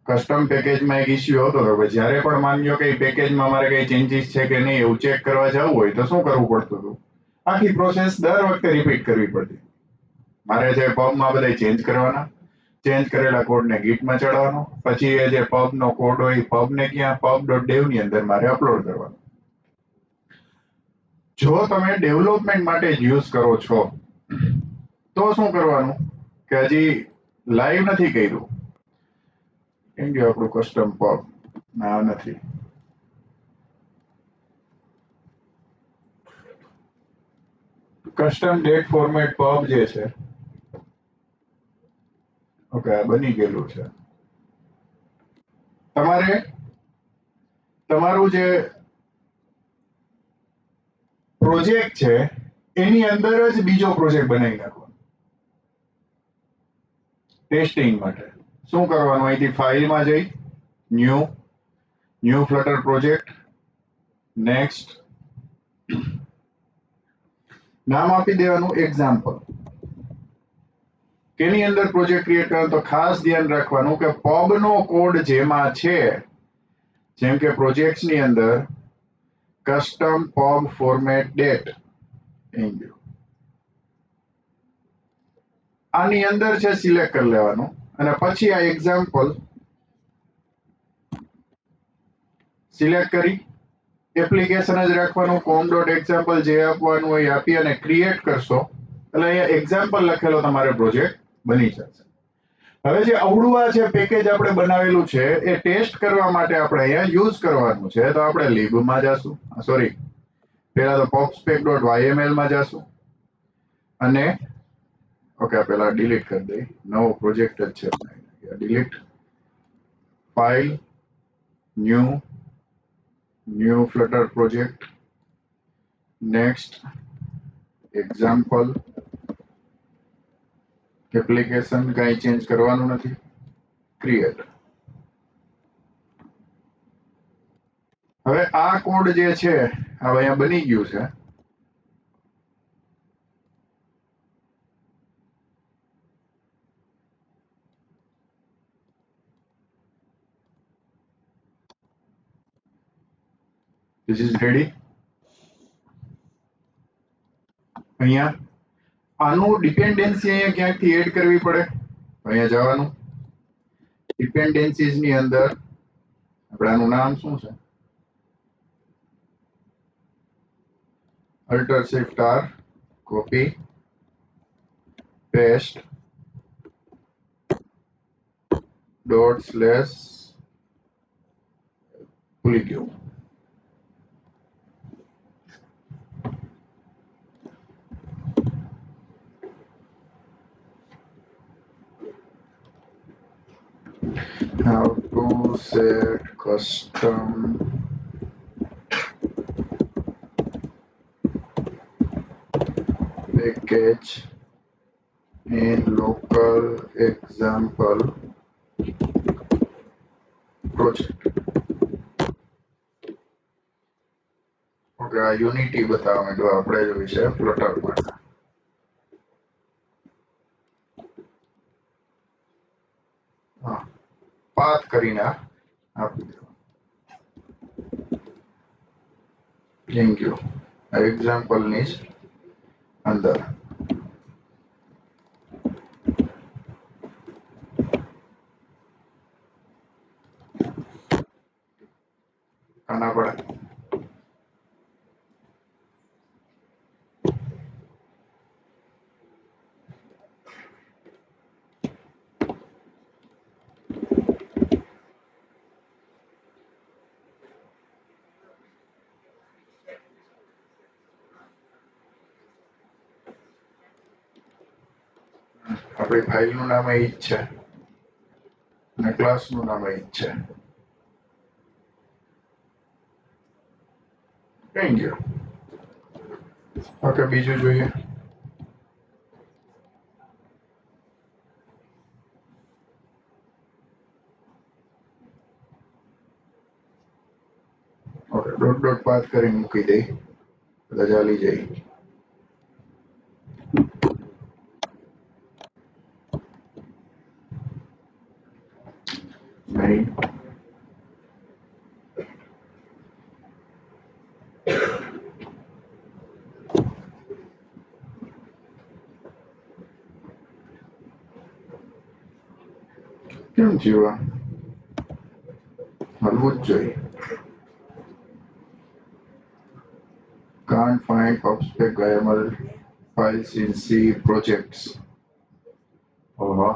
Custom પેકેજમાં એક issue હતો તો જ્યારે પણ માન્યો કે પેકેજમાં મારે કઈ ચેન્જીસ છે કે નહીં એવું ચેક કરવા જવું હોય તો શું કરવું પડતું હતું? આખી પ્રોસેસ દર વખતે રિપીટ કરવી પડતી. મારે જે પબમાં બધા ચેન્જ કરવાના, ચેન્જ કરેલા કોડને ગીટમાં ચડાવવાનો, પછી એ જે પબનો કોડ હોય પબને ક્યાં pub.dev ની અંદર મારે અપલોડ કરવાનો. જો તમે ડેવલપમેન્ટ માટે જ યુઝ કરો છો તો શું કરવાનું કે હજી લાઈવ નથી કર્યું, કેમ કે આપણું કસ્ટમ પબ ના નથી. કસ્ટમ ડેટ ફોર્મેટ પબ જે છે, ઓકે બની ગયેલું છે. તમારે તમારું જે પ્રોજેક્ટ છે એની અંદર જ બીજો પ્રોજેક્ટ બનાવી નાખવાનો ટેસ્ટિંગ માટે. શું કરવાનું? અહીંથી ફાઇલમાં જઈ ન્યૂ ફ્લટર પ્રોજેક્ટ, નેક્સ્ટ, નામ આપી દેવાનું એક્ઝામ્પલ. કેની અંદર પ્રોજેક્ટ ક્રિએટ કરવાનો? તો ખાસ ધ્યાન રાખવાનું કે પબનો કોડ જેમાં છે, જેમ કે પ્રોજેક્ટ્સ ની અંદર કસ્ટમ પબ ફોર્મેટ ડેટ આની અંદર છે સિલેક્ટ કરી લેવાનું અને પછી આ એક્ઝામ્પલ સિલેક્ટ કરી એપ્લિકેશન જ રાખવાનું, com.example જે આપવાનું હોય આપી અને ક્રિએટ કરશો એટલે અહીંયા એક્ઝામ્પલ લખેલો તમારે પ્રોજેક્ટ બની જશે. હવે જે અવળું આ છે પેકેજ આપણે બનાવેલું છે એ ટેસ્ટ કરવા માટે આપણે અહીંયા યુઝ કરવાનું છે. તો આપણે libમાં જાશું, સોરી પહેલા તો popspec.yml માં જાશું અને ઓકે પહેલા ડિલીટ કરી દઈ, નવો પ્રોજેક્ટ જ છે, delete file new flutter project, next example, application કઈ ચેન્જ કરવાનું નથી, ક્રિએટ. હવે આ કોડ જે છે હવે અહીંયા બની ગયું છે. This is ready. અહીંયા આનું ડિપેન્ડન્સી અહીંયા ક્યાંકથી એડ કરવી પડે, અહીંયા જવાનું ડિપેન્ડન્સીઝ ની અંદર આપણે આનું નામ શું છે, alt shift R, copy paste dot slash ભૂલી ગયો how to set custom package in local example project. Okay આ યુનિટી બતાવવા માંડ્યો આપણે જો વિશે ફ્લટર માટે. હા પાથ કરીને આપી દો. Thank you. આ એક્ઝામ્પલ ની અંદર આના પડે આપણી ફાઇલનું નામ એ જ છે અને ક્લાસનું નામ એ જ છે. Thank you. ઓકે બીજું જોઈએ. ઓકે ડોટ પાથ કરીને મૂકી દઈ એટલે ચાલી જાય. નહીં. કેમ જીવા હલવું જ જોઈએ. Can't find obspec YAML files in C projects. ઓહો.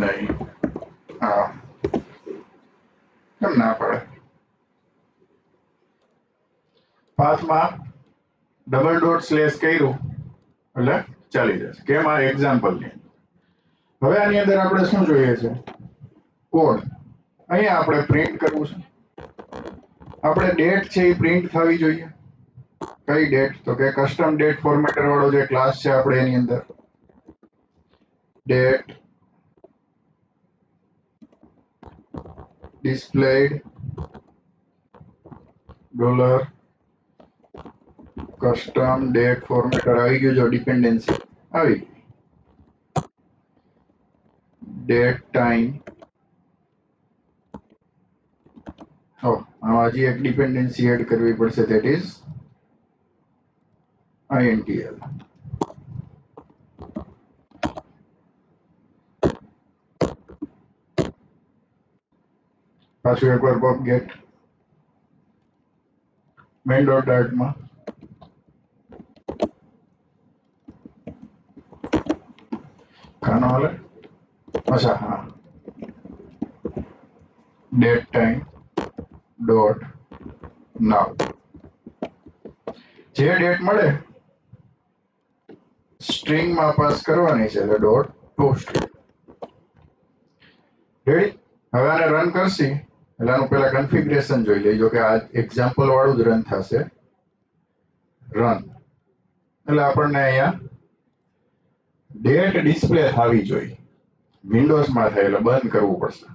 નહીં. હા કેમ ના પડે? પાથમાં ડબલ ડોટ સ્લેશ કર્યું એટલે ચાલી જશે. કેમ? આ એક્ઝામ્પલ ની. હવે આની અંદર આપણે શું જોઈએ છે? કોડ. અહીંયા આપણે પ્રિન્ટ કરવું છે. આપણે ડેટ છે એ પ્રિન્ટ થવી જોઈએ. કઈ ડેટ? તો કે કસ્ટમ ડેટ ફોર્મેટર વાળો જે ક્લાસ છે આપણે એની અંદર date displayed dollar custom date formatter આવી ગયું. જો ડિપેન્ડન્સી આવી ગઈ. Date time. આમાં હજી એક ડિપેન્ડન્સી એડ કરવી પડશે, ધેટ ઇઝ INTL. પાછું એકવાર પબ ગેટ મેઇન ડોટ ડાર્ટમાં ખાનો હાલે. અચ્છા હા, ડેટ ટાઈમ ડોટ નાવ. જે ડેટ મળે સ્ટ્રિંગમાં પાસ કરવાની છે એટલે ડોટ પોસ્ટ. રેડી? હવે આને રન કરશી એટલે આનું પેલા કન્ફિગરેશન જોઈ લેજો કે આ એક્ઝામ્પલ વાળું જ રન થશે. રન એટલે આપણને અહીંયા ડેટ ડિસ્પ્લે થવી જોઈએ. વિન્ડોઝમાં થાય એટલે બંધ કરવું પડશે.